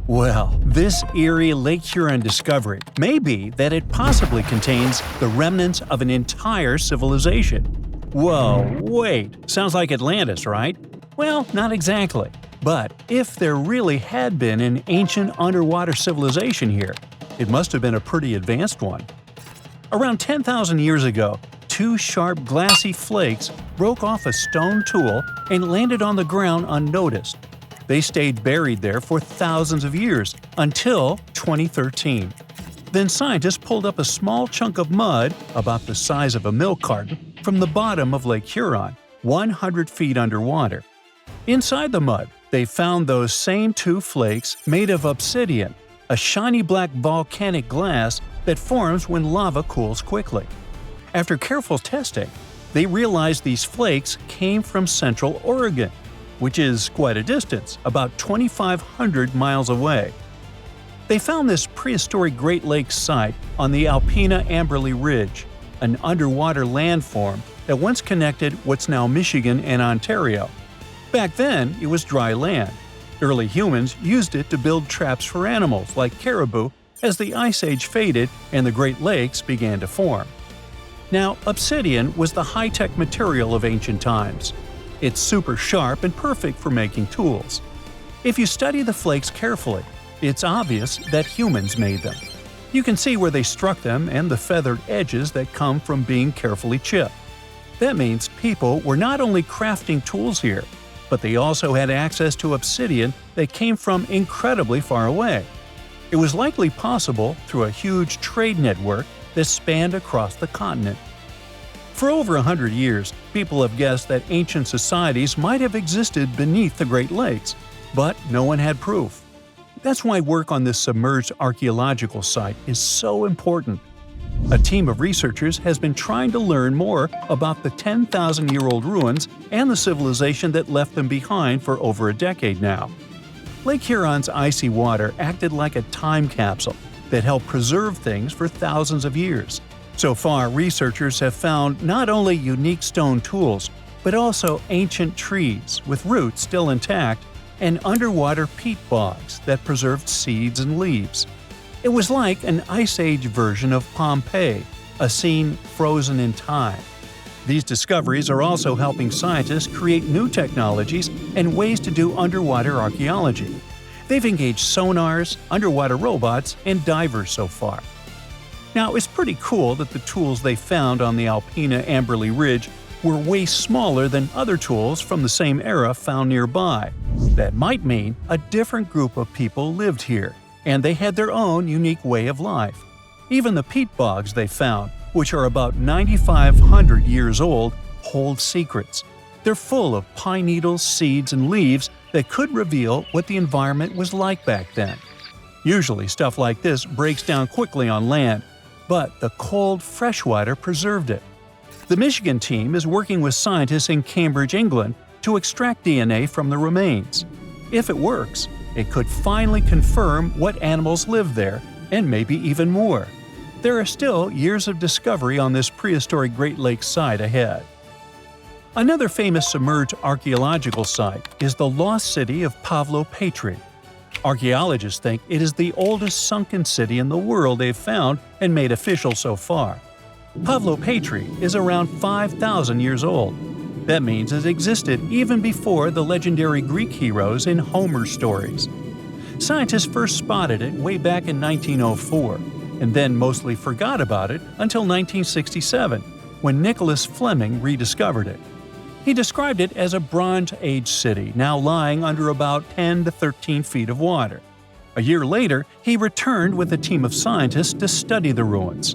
Well, this eerie Lake Huron discovery may be that it possibly contains the remnants of an entire civilization. Whoa, wait, sounds like Atlantis, right? Well, not exactly. But if there really had been an ancient underwater civilization here, it must have been a pretty advanced one. Around 10,000 years ago, two sharp glassy flakes broke off a stone tool and landed on the ground unnoticed. They stayed buried there for thousands of years, until 2013. Then scientists pulled up a small chunk of mud, about the size of a milk carton, from the bottom of Lake Huron, 100 feet underwater. Inside the mud, they found those same two flakes made of obsidian, a shiny black volcanic glass that forms when lava cools quickly. After careful testing, they realized these flakes came from Central Oregon, which is quite a distance, about 2,500 miles away. They found this prehistoric Great Lakes site on the Alpena Amberley Ridge, an underwater landform that once connected what's now Michigan and Ontario. Back then, it was dry land. Early humans used it to build traps for animals like caribou as the Ice Age faded and the Great Lakes began to form. Now, obsidian was the high-tech material of ancient times. It's super sharp and perfect for making tools. If you study the flakes carefully, it's obvious that humans made them. You can see where they struck them and the feathered edges that come from being carefully chipped. That means people were not only crafting tools here, but they also had access to obsidian that came from incredibly far away. It was likely possible through a huge trade network that spanned across the continent. For over 100 years, people have guessed that ancient societies might have existed beneath the Great Lakes, but no one had proof. That's why work on this submerged archaeological site is so important. A team of researchers has been trying to learn more about the 10,000-year-old ruins and the civilization that left them behind for over a decade now. Lake Huron's icy water acted like a time capsule that helped preserve things for thousands of years. So far, researchers have found not only unique stone tools, but also ancient trees with roots still intact and underwater peat bogs that preserved seeds and leaves. It was like an Ice Age version of Pompeii, a scene frozen in time. These discoveries are also helping scientists create new technologies and ways to do underwater archaeology. They've engaged sonars, underwater robots, and divers so far. Now, it's pretty cool that the tools they found on the Alpena Amberley Ridge were way smaller than other tools from the same era found nearby. That might mean a different group of people lived here, and they had their own unique way of life. Even the peat bogs they found, which are about 9,500 years old, hold secrets. They're full of pine needles, seeds, and leaves that could reveal what the environment was like back then. Usually, stuff like this breaks down quickly on land, but the cold freshwater preserved it. The Michigan team is working with scientists in Cambridge, England, to extract DNA from the remains. If it works, it could finally confirm what animals lived there, and maybe even more. There are still years of discovery on this prehistoric Great Lakes site ahead. Another famous submerged archaeological site is the lost city of Pavlopetri. Archaeologists think it is the oldest sunken city in the world they've found and made official so far. Pavlopetri is around 5,000 years old. That means it existed even before the legendary Greek heroes in Homer's stories. Scientists first spotted it way back in 1904, and then mostly forgot about it until 1967, when Nicholas Fleming rediscovered it. He described it as a Bronze Age city now lying under about 10 to 13 feet of water. A year later, he returned with a team of scientists to study the ruins.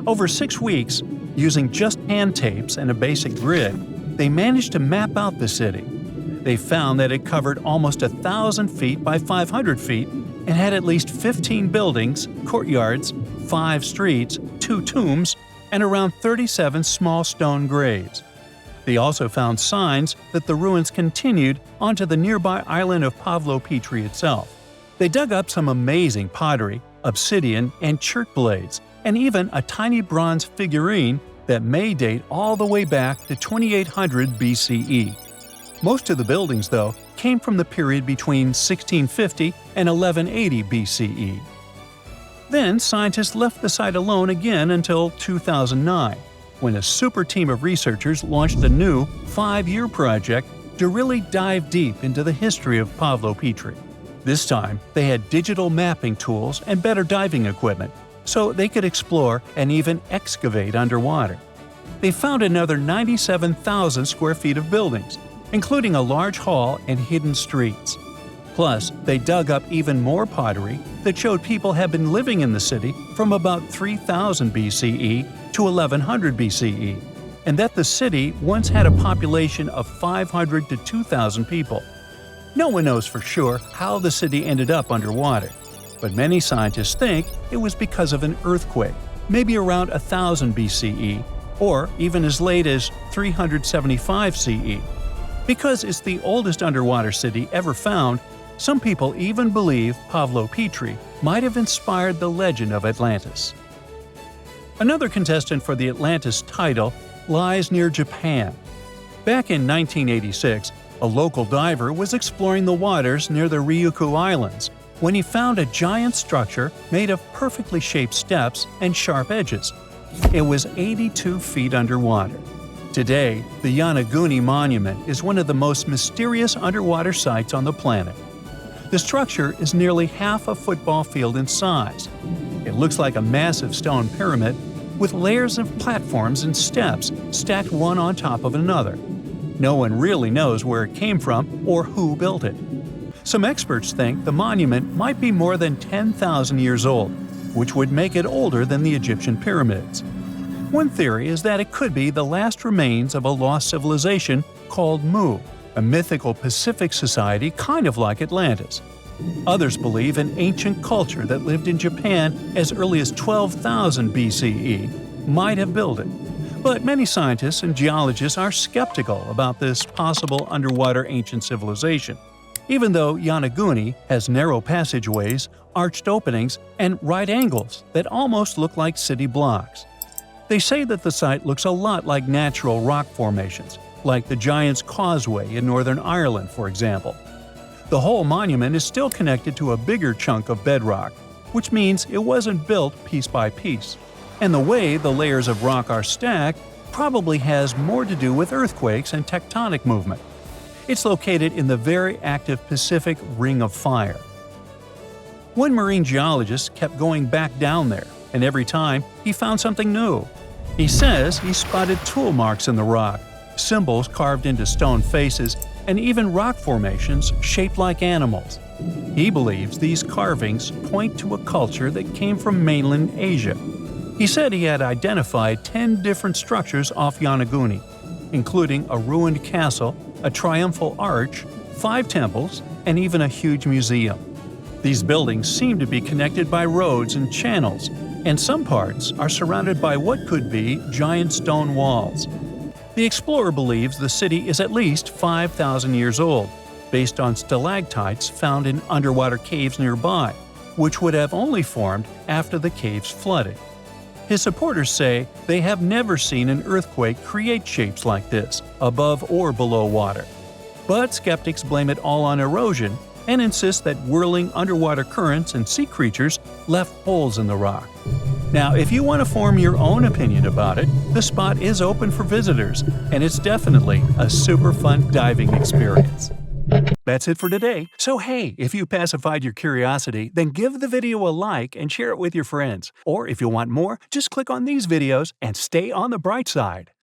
Over 6 weeks, using just hand tapes and a basic grid, they managed to map out the city. They found that it covered almost 1,000 feet by 500 feet and had at least 15 buildings, courtyards, 5 streets, 2 tombs, and around 37 small stone graves. They also found signs that the ruins continued onto the nearby island of Pavlopetri itself. They dug up some amazing pottery, obsidian, and church blades, and even a tiny bronze figurine that may date all the way back to 2800 BCE. Most of the buildings, though, came from the period between 1650 and 1180 BCE. Then scientists left the site alone again until 2009, when a super team of researchers launched a new 5-year project to really dive deep into the history of Pavlopetri. This time, they had digital mapping tools and better diving equipment, so they could explore and even excavate underwater. They found another 97,000 square feet of buildings, including a large hall and hidden streets. Plus, they dug up even more pottery that showed people had been living in the city from about 3000 BCE to 1100 BCE, and that the city once had a population of 500 to 2,000 people. No one knows for sure how the city ended up underwater, but many scientists think it was because of an earthquake, maybe around 1000 BCE, or even as late as 375 CE. Because it's the oldest underwater city ever found, some people even believe Pavlopetri might have inspired the legend of Atlantis. Another contestant for the Atlantis title lies near Japan. Back in 1986, a local diver was exploring the waters near the Ryukyu Islands when he found a giant structure made of perfectly shaped steps and sharp edges. It was 82 feet underwater. Today, the Yonaguni Monument is one of the most mysterious underwater sites on the planet. The structure is nearly half a football field in size. It looks like a massive stone pyramid with layers of platforms and steps stacked one on top of another. No one really knows where it came from or who built it. Some experts think the monument might be more than 10,000 years old, which would make it older than the Egyptian pyramids. One theory is that it could be the last remains of a lost civilization called Mu, a mythical Pacific society kind of like Atlantis. Others believe an ancient culture that lived in Japan as early as 12,000 BCE might have built it. But many scientists and geologists are skeptical about this possible underwater ancient civilization, even though Yonaguni has narrow passageways, arched openings, and right angles that almost look like city blocks. They say that the site looks a lot like natural rock formations, like the Giant's Causeway in Northern Ireland, for example. The whole monument is still connected to a bigger chunk of bedrock, which means it wasn't built piece by piece. And the way the layers of rock are stacked probably has more to do with earthquakes and tectonic movement. It's located in the very active Pacific Ring of Fire. One marine geologist kept going back down there, and every time he found something new. He says he spotted tool marks in the rock, symbols carved into stone faces, and even rock formations shaped like animals. He believes these carvings point to a culture that came from mainland Asia. He said he had identified 10 different structures off Yonaguni, including a ruined castle, a triumphal arch, 5 temples, and even a huge museum. These buildings seem to be connected by roads and channels, and some parts are surrounded by what could be giant stone walls. The explorer believes the city is at least 5,000 years old, based on stalactites found in underwater caves nearby, which would have only formed after the caves flooded. His supporters say they have never seen an earthquake create shapes like this, above or below water. But skeptics blame it all on erosion and insist that whirling underwater currents and sea creatures left holes in the rock. Now, if you want to form your own opinion about it, the spot is open for visitors, and it's definitely a super fun diving experience. That's it for today. So hey, if you pacified your curiosity, then give the video a like and share it with your friends. Or if you want more, just click on these videos and stay on the bright side.